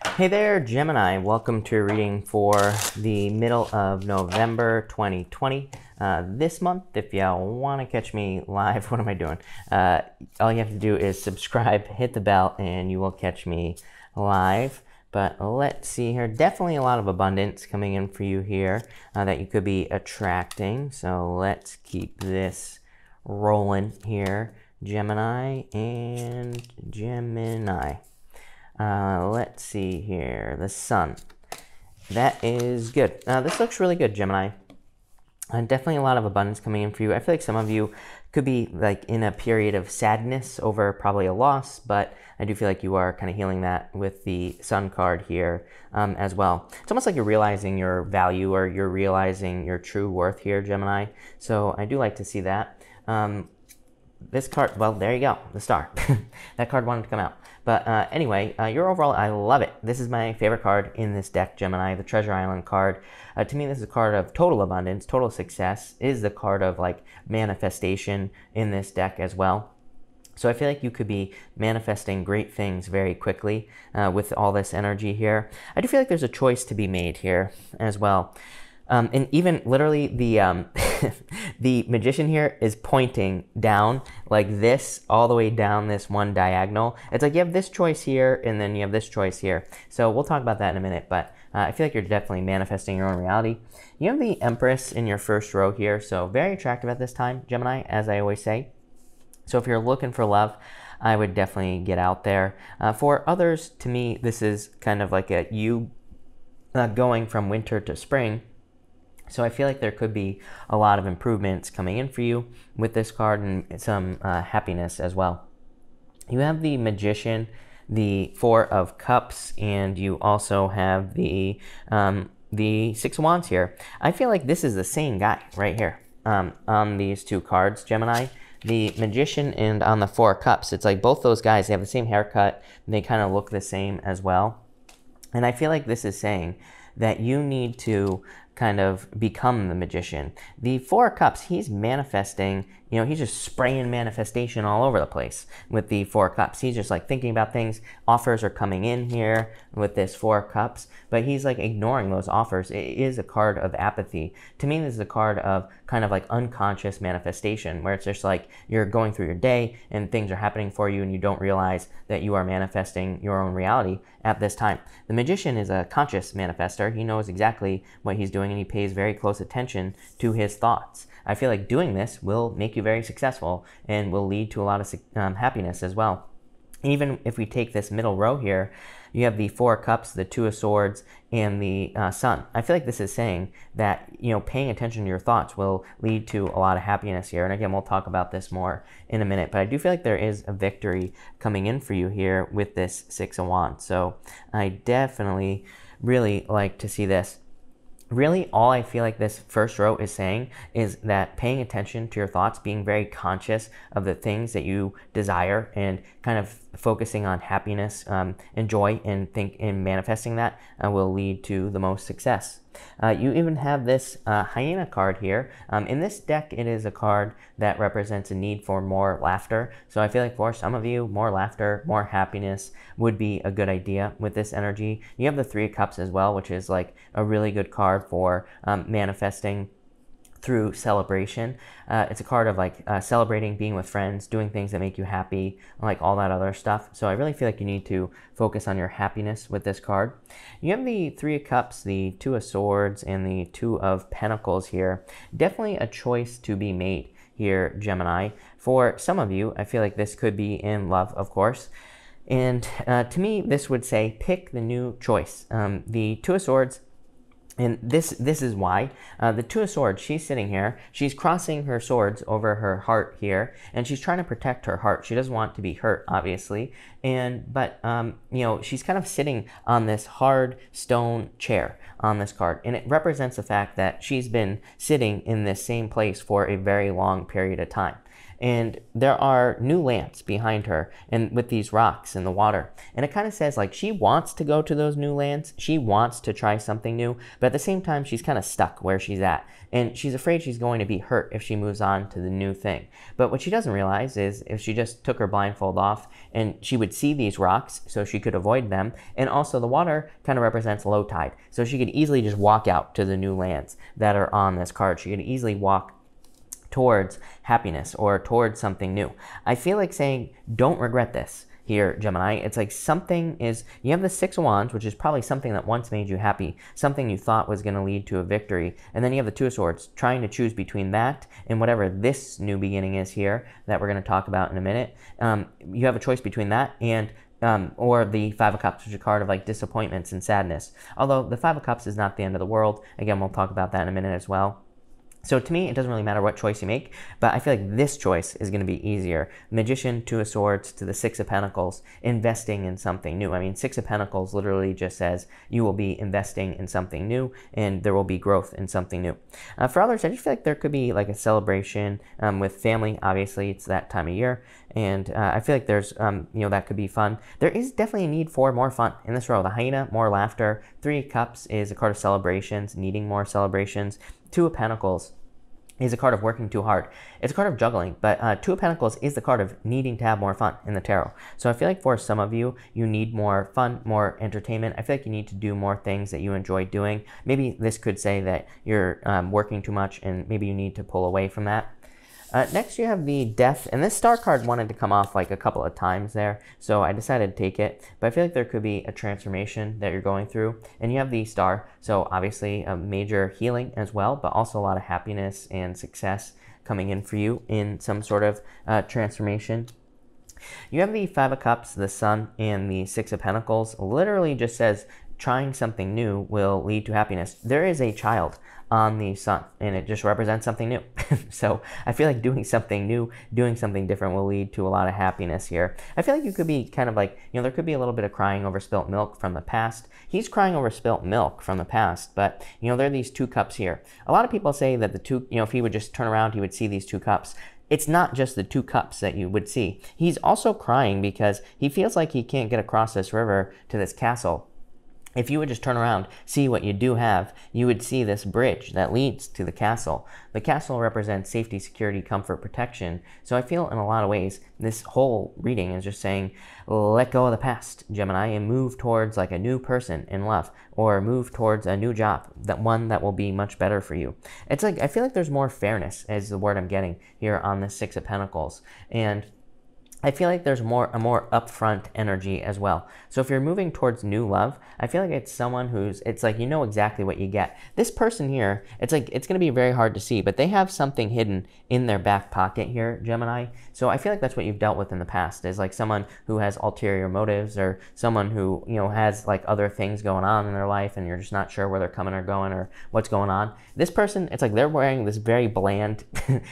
Hey there, Gemini. Welcome to a reading for the middle of November 2020. This month, if you want to catch me live, what am I doing? All you have to do is subscribe, hit the bell, and you will catch me live. But let's see here. Definitely a lot of abundance coming in for you here that you could be attracting. So let's keep this rolling here. Gemini and Gemini. Let's see here. The sun. That is good. This looks really good, Gemini. Definitely a lot of abundance coming in for you. I feel like some of you could be like in a period of sadness over probably a loss, but I do feel like you are kind of healing that with the sun card here as well. It's almost like you're realizing your value or you're realizing your true worth here, Gemini. So I do like to see that. This card, well, there you go, the star. That card wanted to come out. But anyway, your overall, I love it. This is my favorite card in this deck, Gemini, the Treasure Island card. To me, this is a card of total abundance, total success. It is the card of like manifestation in this deck as well. So I feel like you could be manifesting great things very quickly with all this energy here. I do feel like there's a choice to be made here as well. And even literally the the magician here is pointing down like this, all the way down this one diagonal. It's like you have this choice here, and then you have this choice here. So we'll talk about that in a minute, but I feel like you're definitely manifesting your own reality. You have the Empress in your first row here, so very attractive at this time, Gemini, as I always say. So if you're looking for love, I would definitely get out there. For others, to me, this is kind of like you going from winter to spring. So I feel like there could be a lot of improvements coming in for you with this card and some happiness as well. You have the Magician, the Four of Cups, and you also have the Six of Wands here. I feel like this is the same guy right here on these two cards, Gemini. The Magician and on the Four of Cups, it's like both those guys, they have the same haircut, and they kind of look the same as well. And I feel like this is saying that you need to kind of become the Magician. The Four of Cups, he's manifesting, you know, he's just spraying manifestation all over the place with the Four of Cups. He's just like thinking about things. Offers are coming in here with this Four of Cups, but he's like ignoring those offers. It is a card of apathy. To me, this is a card of kind of like unconscious manifestation, where it's just like you're going through your day and things are happening for you and you don't realize that you are manifesting your own reality at this time. The Magician is a conscious manifester. He knows exactly what he's doing and he pays very close attention to his thoughts. I feel like doing this will make you very successful and will lead to a lot of happiness as well. Even if we take this middle row here, you have the Four of Cups, the Two of Swords, and the Sun. I feel like this is saying that, you know, paying attention to your thoughts will lead to a lot of happiness here. And again, we'll talk about this more in a minute. But I do feel like there is a victory coming in for you here with this Six of Wands. So I definitely really like to see this. Really, all I feel like this first row is saying is that paying attention to your thoughts, being very conscious of the things that you desire and kind of focusing on happiness and joy and manifesting that will lead to the most success. You even have this hyena card here. In this deck, it is a card that represents a need for more laughter. So I feel like for some of you, more laughter, more happiness would be a good idea with this energy. You have the Three of Cups as well, which is like a really good card for manifesting through celebration. It's a card of like celebrating, being with friends, doing things that make you happy, like all that other stuff. So I really feel like you need to focus on your happiness with this card. You have the Three of Cups, the Two of Swords, and the Two of Pentacles here. Definitely a choice to be made here, Gemini. For some of you, I feel like this could be in love, of course. And to me, this would say pick the new choice. The Two of Swords, and this is why. The Two of Swords, she's sitting here. She's crossing her swords over her heart here, and she's trying to protect her heart. She doesn't want to be hurt, obviously. But you know, she's kind of sitting on this hard stone chair on this card, and it represents the fact that she's been sitting in this same place for a very long period of time. and there are new lands behind her, and with these rocks in the water. And it kind of says like she wants to go to those new lands. She wants to try something new, but at the same time, she's kind of stuck where she's at. And she's afraid she's going to be hurt if she moves on to the new thing. But what she doesn't realize is if she just took her blindfold off, and she would see these rocks so she could avoid them. And also the water kind of represents low tide. So she could easily just walk out to the new lands that are on this card. She could easily walk towards happiness or towards something new. I feel like saying, don't regret this here, Gemini. It's like something is, you have the Six of Wands, which is probably something that once made you happy, something you thought was going to lead to a victory. And then you have the Two of Swords, trying to choose between that and whatever this new beginning is here that we're going to talk about in a minute. You have a choice between that and or the Five of Cups, which is a card of like disappointments and sadness. Although the Five of Cups is not the end of the world. Again, we'll talk about that in a minute as well. So to me, it doesn't really matter what choice you make, but I feel like this choice is going to be easier. Magician, Two of Swords to the Six of Pentacles, investing in something new. I mean, Six of Pentacles literally just says you will be investing in something new and there will be growth in something new. For others, I just feel like there could be like a celebration with family. Obviously, it's that time of year. And I feel like there's, that could be fun. There is definitely a need for more fun in this row. The hyena, more laughter. Three of Cups is a card of celebrations, needing more celebrations. Two of Pentacles is a card of working too hard. It's a card of juggling, but Two of Pentacles is the card of needing to have more fun in the tarot. So I feel like for some of you, you need more fun, more entertainment. I feel like you need to do more things that you enjoy doing. Maybe this could say that you're working too much and maybe you need to pull away from that. Next, you have the Death, and this star card wanted to come off like a couple of times there, so I decided to take it. But I feel like there could be a transformation that you're going through, and you have the Star, so obviously a major healing as well, but also a lot of happiness and success coming in for you in some sort of transformation. You have the Five of Cups, the Sun, and the Six of Pentacles. Literally just says trying something new will lead to happiness. There is a child on the Sun, and it just represents something new. So I feel like doing something new, doing something different will lead to a lot of happiness here. I feel like you could be kind of like, there could be a little bit of crying over spilt milk from the past. He's crying over spilt milk from the past, but there are these two cups here. A lot of people say that the two, if he would just turn around, he would see these two cups. It's not just the two cups that you would see. He's also crying because he feels like he can't get across this river to this castle. If you would just turn around, see what you do have, you would see this bridge that leads to the castle. The castle represents safety, security, comfort, protection. So I feel in a lot of ways, this whole reading is just saying, let go of the past, Gemini, and move towards like a new person in love, or move towards a new job, that one that will be much better for you. It's like, I feel like there's more fairness is the word I'm getting here on the Six of Pentacles. And I feel like there's a more upfront energy as well. So if you're moving towards new love, I feel like it's someone it's like you know exactly what you get. This person here, it's like it's going to be very hard to see, but they have something hidden in their back pocket here, Gemini. So I feel like that's what you've dealt with in the past, is like someone who has ulterior motives, or someone who has like other things going on in their life, and you're just not sure where they're coming or going or what's going on. This person, it's like they're wearing this very bland,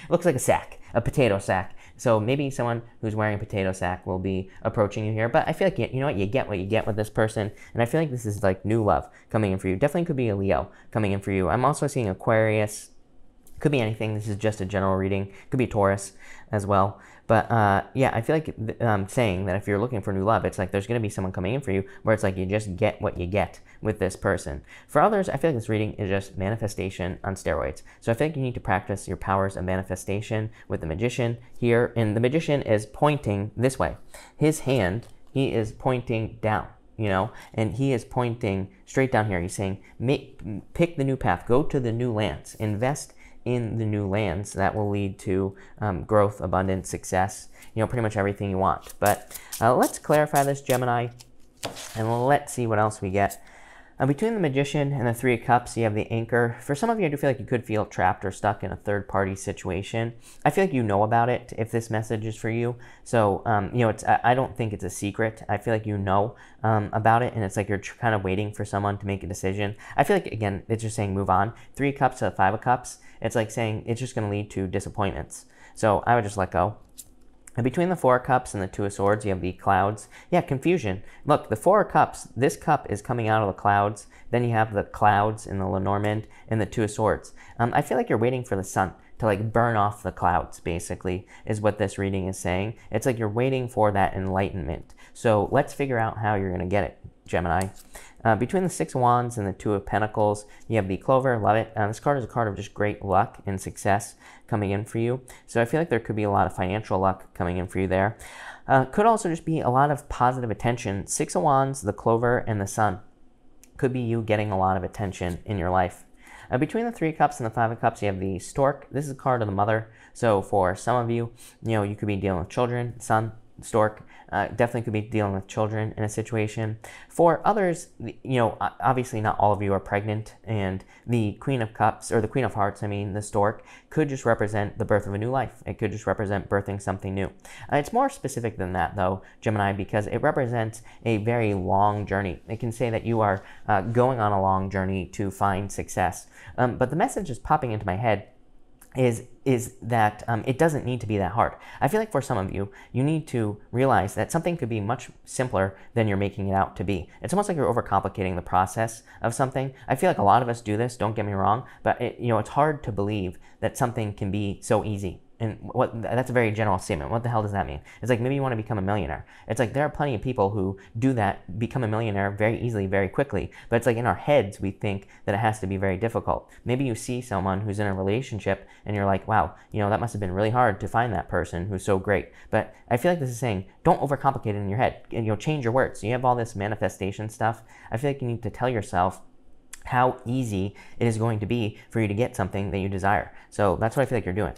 looks like a sack, a potato sack. So maybe someone who's wearing a potato sack will be approaching you here. But I feel like, you get what you get with this person. And I feel like this is like new love coming in for you. Definitely could be a Leo coming in for you. I'm also seeing Aquarius. Could be anything. This is just a general reading. Could be Taurus as well. But yeah, I feel like saying that if you're looking for new love, it's like there's going to be someone coming in for you where it's like you just get what you get with this person. For others, I feel like this reading is just manifestation on steroids. So I feel like you need to practice your powers of manifestation with the Magician here. And the Magician is pointing this way. His hand, he is pointing down, and he is pointing straight down here. He's saying, pick the new path, go to the new lands, invest in the new lands that will lead to growth, abundance, success, pretty much everything you want. But let's clarify this, Gemini, and let's see what else we get. Between the Magician and the Three of Cups, you have the Anchor. For some of you, I do feel like you could feel trapped or stuck in a third-party situation. I feel like you know about it if this message is for you. So, I don't think it's a secret. I feel like you know about it, and it's like you're kind of waiting for someone to make a decision. I feel like, again, it's just saying move on. Three of Cups to Five of Cups, it's like saying it's just going to lead to disappointments. So I would just let go. And between the Four of Cups and the Two of Swords, you have the Clouds. Yeah, confusion. Look, the Four of Cups, this cup is coming out of the clouds. Then you have the clouds in the Lenormand and the Two of Swords. I feel like you're waiting for the sun to like burn off the clouds, basically, is what this reading is saying. It's like you're waiting for that enlightenment. So let's figure out how you're going to get it, Gemini. Between the Six of Wands and the Two of Pentacles, you have the Clover. Love it. This card is a card of just great luck and success coming in for you. So I feel like there could be a lot of financial luck coming in for you there. Could also just be a lot of positive attention. Six of Wands, the Clover, and the Sun could be you getting a lot of attention in your life. Between the Three of Cups and the Five of Cups, you have the Stork. This is a card of the mother. So for some of you, you could be dealing with children, Sun, Stork. Definitely could be dealing with children in a situation. For others, obviously not all of you are pregnant, and the Queen of Cups, or the Queen of Hearts, the Stork, could just represent the birth of a new life. It could just represent birthing something new. It's more specific than that, though, Gemini, because it represents a very long journey. It can say that you are going on a long journey to find success. But the message is popping into my head is that it doesn't need to be that hard. I feel like for some of you, you need to realize that something could be much simpler than you're making it out to be. It's almost like you're overcomplicating the process of something. I feel like a lot of us do this, don't get me wrong, but it's hard to believe that something can be so easy. And that's a very general statement. What the hell does that mean? It's like maybe you want to become a millionaire. It's like there are plenty of people who do that, become a millionaire very easily, very quickly. But it's like in our heads, we think that it has to be very difficult. Maybe you see someone who's in a relationship and you're like, wow, that must have been really hard to find that person who's so great. But I feel like this is saying, don't overcomplicate it in your head. And change your words. You have all this manifestation stuff. I feel like you need to tell yourself how easy it is going to be for you to get something that you desire. So that's what I feel like you're doing.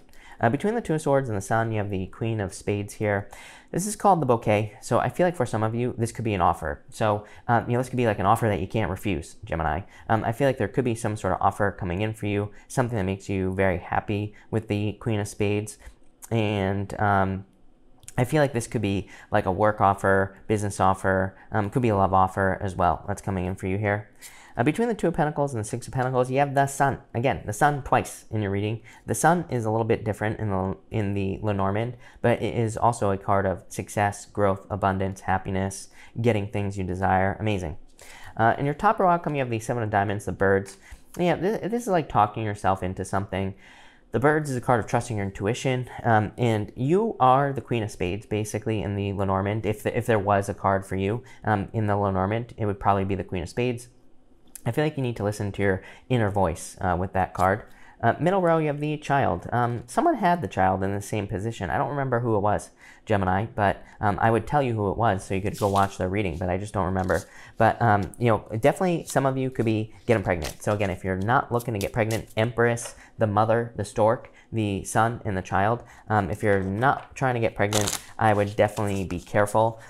Between the Two of Swords and the Sun, you have the Queen of Spades here. This is called the bouquet. So I feel like for some of you, this could be an offer. So, this could be like an offer that you can't refuse, Gemini. I feel like there could be some sort of offer coming in for you, something that makes you very happy with the Queen of Spades. And I feel like this could be like a work offer, business offer, could be a love offer as well. That's coming in for you here. Between the Two of Pentacles and the Six of Pentacles, you have the Sun. Again, the Sun twice in your reading. The Sun is a little bit different in the Lenormand, but it is also a card of success, growth, abundance, happiness, getting things you desire. Amazing. In your top row outcome, you have the Seven of Diamonds, the Birds. Yeah, this is like talking yourself into something. The Birds is a card of trusting your intuition, and you are the Queen of Spades, basically, in the Lenormand. If there was a card for you in the Lenormand, it would probably be the Queen of Spades. I feel like you need to listen to your inner voice with that card. Middle row, you have the Child. Someone had the Child in the same position. I don't remember who it was, Gemini, but I would tell you who it was so you could go watch their reading, but I just don't remember. But, definitely some of you could be getting pregnant. So again, if you're not looking to get pregnant, Empress, the Mother, the Stork, the Sun, and the Child. If you're not trying to get pregnant, I would definitely be careful.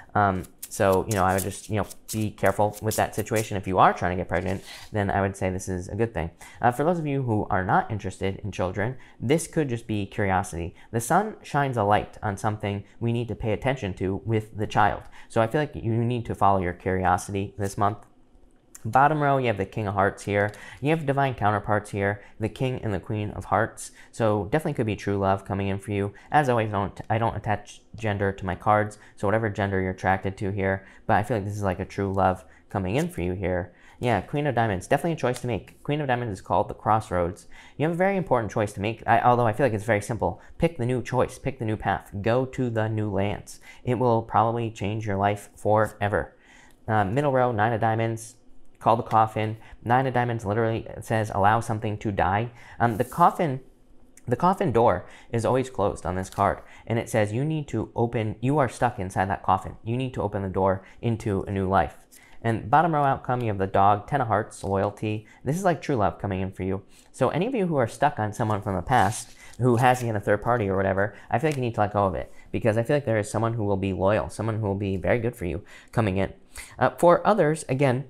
So, I would just, be careful with that situation. If you are trying to get pregnant, then I would say this is a good thing. For those of you who are not interested in children, this could just be curiosity. The Sun shines a light on something we need to pay attention to with the Child. So I feel like you need to follow your curiosity this month. Bottom row, you have the King of Hearts here. You have divine counterparts here, the King and the Queen of Hearts. So definitely could be true love coming in for you. As always, I don't attach gender to my cards, so whatever gender you're attracted to here. But I feel like this is like a true love coming in for you here. Yeah, Queen of Diamonds, definitely a choice to make. Queen of Diamonds is called the Crossroads. You have a very important choice to make, although I feel like it's very simple. Pick the new choice, pick the new path, go to the new lands. It will probably change your life forever. Middle row, Nine of Diamonds. Call the Coffin. Nine of Diamonds literally says allow something to die. The coffin door is always closed on this card, and it says you are stuck inside that coffin. You need to open the door into a new life. And bottom row outcome, you have the Dog, Ten of Hearts, loyalty. This is like true love coming in for you. So any of you who are stuck on someone from the past who has you in a third party or whatever, I feel like you need to let go of it, because I feel like there is someone who will be loyal, someone who will be very good for you coming in. For others, again,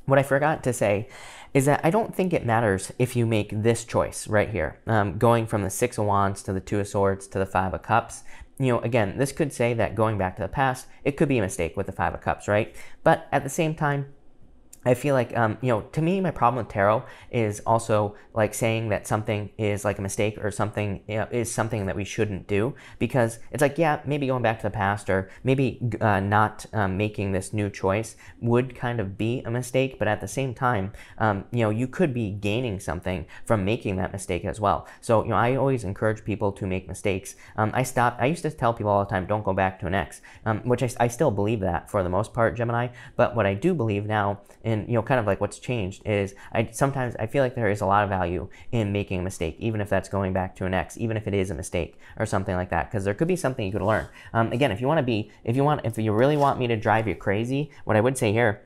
what I forgot to say is that I don't think it matters if you make this choice right here, going from the Six of Wands to the Two of Swords to the Five of Cups. Again, this could say that going back to the past, it could be a mistake with the Five of Cups, right? But at the same time, I feel like, you know, to me, my problem with tarot is also like saying that something is like a mistake or something, you know, is something that we shouldn't do, because it's like, yeah, maybe going back to the past or maybe not making this new choice would kind of be a mistake. But at the same time, you know, you could be gaining something from making that mistake as well. So, you know, I always encourage people to make mistakes. I used to tell people all the time, don't go back to an ex, which I still believe that for the most part, Gemini. But what I do believe now, and, you know, kind of like what's changed is sometimes I feel like there is a lot of value in making a mistake, even if that's going back to an ex, even if it is a mistake or something like that, because there could be something you could learn. Again, if you really want me to drive you crazy, what I would say here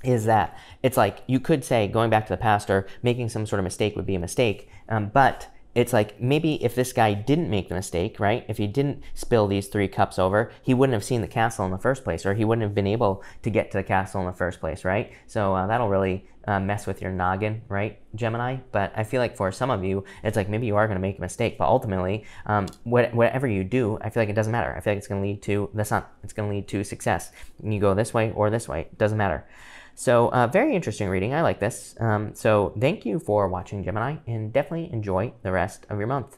is that it's like, you could say going back to the past or making some sort of mistake would be a mistake, but it's like, maybe if this guy didn't make the mistake, right? If he didn't spill these 3 cups over, he wouldn't have seen the castle in the first place, or he wouldn't have been able to get to the castle in the first place, right? So that'll really mess with your noggin, right, Gemini? But I feel like for some of you, it's like maybe you are going to make a mistake, but ultimately, whatever you do, I feel like it doesn't matter. I feel like it's going to lead to the sun. It's going to lead to success. You go this way or this way. It doesn't matter. So very interesting reading. I like this. So thank you for watching, Gemini, and definitely enjoy the rest of your month.